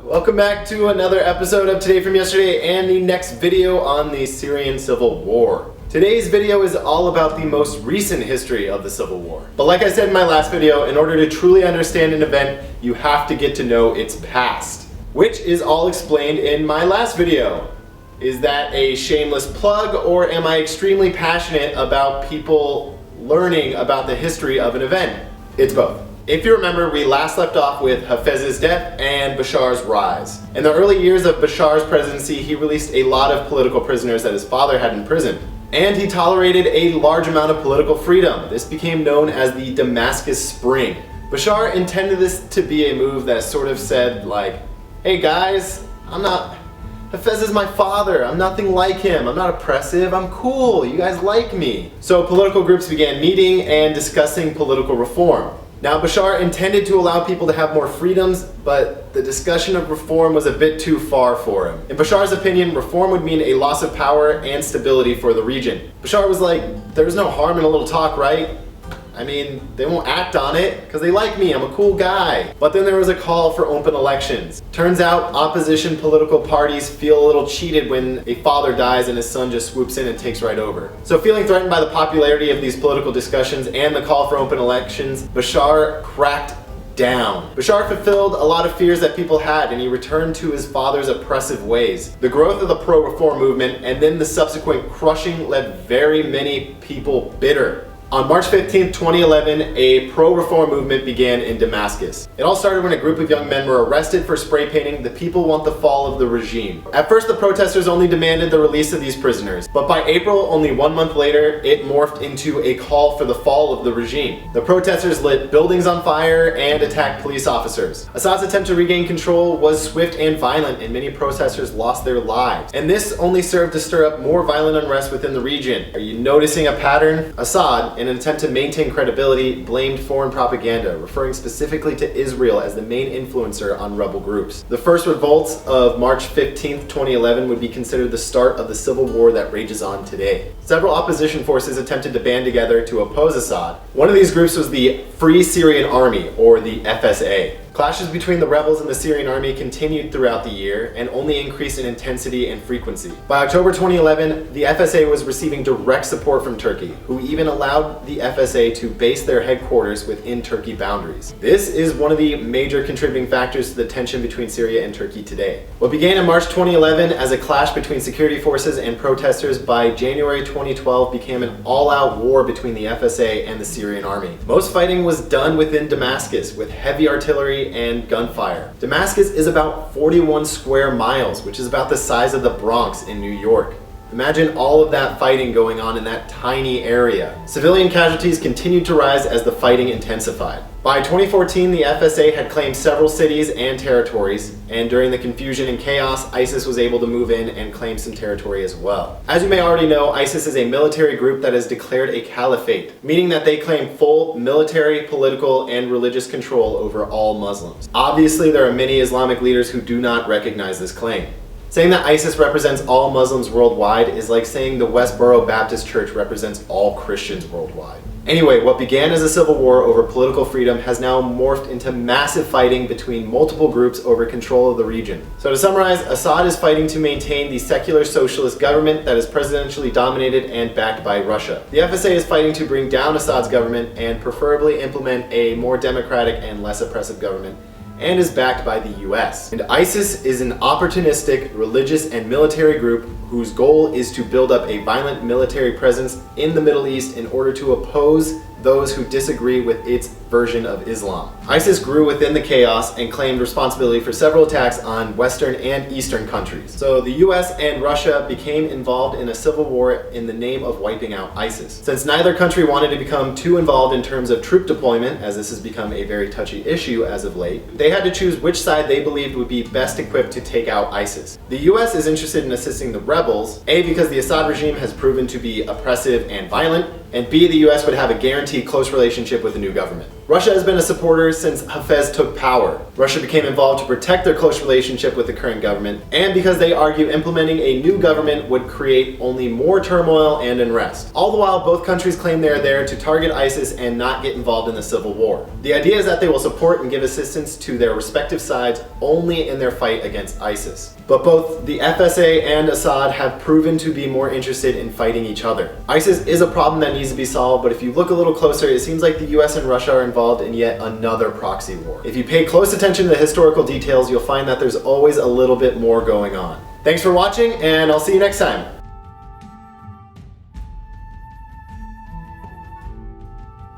Welcome back to another episode of Today from Yesterday and the next video on the Syrian Civil War. Today's video is all about the most recent history of the Civil War. But like I said in my last video, in order to truly understand an event, you have to get to know its past, which is all explained in my last video. Is that a shameless plug, or am I extremely passionate about people learning about the history of an event? It's both. If you remember, we last left off with Hafez's death and Bashar's rise. In the early years of Bashar's presidency, he released a lot of political prisoners that his father had imprisoned. And he tolerated a large amount of political freedom. This became known as the Damascus Spring. Bashar intended this to be a move that sort of said like, hey guys, Hafez is my father, I'm nothing like him, I'm not oppressive, I'm cool, you guys like me. So political groups began meeting and discussing political reform. Now Bashar intended to allow people to have more freedoms, but the discussion of reform was a bit too far for him. In Bashar's opinion, reform would mean a loss of power and stability for the region. Bashar was like, there's no harm in a little talk, right? I mean, they won't act on it because they like me, I'm a cool guy. But then there was a call for open elections. Turns out opposition political parties feel a little cheated when a father dies and his son just swoops in and takes right over. So feeling threatened by the popularity of these political discussions and the call for open elections, Bashar cracked down. Bashar fulfilled a lot of fears that people had, and he returned to his father's oppressive ways. The growth of the pro-reform movement and then the subsequent crushing left very many people bitter. On March 15th, 2011, a pro-reform movement began in Damascus. It all started when a group of young men were arrested for spray painting "The people want the fall of the regime." At first, the protesters only demanded the release of these prisoners, but by April, only 1 month later, it morphed into a call for the fall of the regime. The protesters lit buildings on fire and attacked police officers. Assad's attempt to regain control was swift and violent, and many protesters lost their lives. And this only served to stir up more violent unrest within the region. Are you noticing a pattern? Assad, in an attempt to maintain credibility, blamed foreign propaganda, referring specifically to Israel as the main influencer on rebel groups. The first revolts of March 15th, 2011 would be considered the start of the civil war that rages on today. Several opposition forces attempted to band together to oppose Assad. One of these groups was the Free Syrian Army, or the FSA. Clashes between the rebels and the Syrian army continued throughout the year and only increased in intensity and frequency. By October 2011, the FSA was receiving direct support from Turkey, who even allowed the FSA to base their headquarters within Turkey boundaries. This is one of the major contributing factors to the tension between Syria and Turkey today. What began in March 2011 as a clash between security forces and protesters, by January 2012 became an all-out war between the FSA and the Syrian army. Most fighting was done within Damascus with heavy artillery and gunfire. Damascus is about 41 square miles, which is about the size of the Bronx in New York. Imagine all of that fighting going on in that tiny area. Civilian casualties continued to rise as the fighting intensified. By 2014, the FSA had claimed several cities and territories, and during the confusion and chaos, ISIS was able to move in and claim some territory as well. As you may already know, ISIS is a military group that has declared a caliphate, meaning that they claim full military, political, and religious control over all Muslims. Obviously, there are many Islamic leaders who do not recognize this claim. Saying that ISIS represents all Muslims worldwide is like saying the Westboro Baptist Church represents all Christians worldwide. Anyway, what began as a civil war over political freedom has now morphed into massive fighting between multiple groups over control of the region. So to summarize, Assad is fighting to maintain the secular socialist government that is presidentially dominated and backed by Russia. The FSA is fighting to bring down Assad's government and preferably implement a more democratic and less oppressive government, and is backed by the US. And ISIS is an opportunistic religious and military group whose goal is to build up a violent military presence in the Middle East in order to oppose those who disagree with its version of Islam. ISIS grew within the chaos and claimed responsibility for several attacks on Western and Eastern countries. So the US and Russia became involved in a civil war in the name of wiping out ISIS. Since neither country wanted to become too involved in terms of troop deployment, as this has become a very touchy issue as of late, they had to choose which side they believed would be best equipped to take out ISIS. The US is interested in assisting the rebels, A, because the Assad regime has proven to be oppressive and violent, and B, the US would have a guaranteed close relationship with the new government. Russia has been a supporter since Hafez took power. Russia became involved to protect their close relationship with the current government, and because they argue implementing a new government would create only more turmoil and unrest. All the while, both countries claim they are there to target ISIS and not get involved in the civil war. The idea is that they will support and give assistance to their respective sides only in their fight against ISIS. But both the FSA and Assad have proven to be more interested in fighting each other. ISIS is a problem that needs to be solved, but if you look a little closer, it seems like the US and Russia are involved in yet another proxy war. If you pay close attention to the historical details, you'll find that there's always a little bit more going on. Thanks for watching, and I'll see you next time.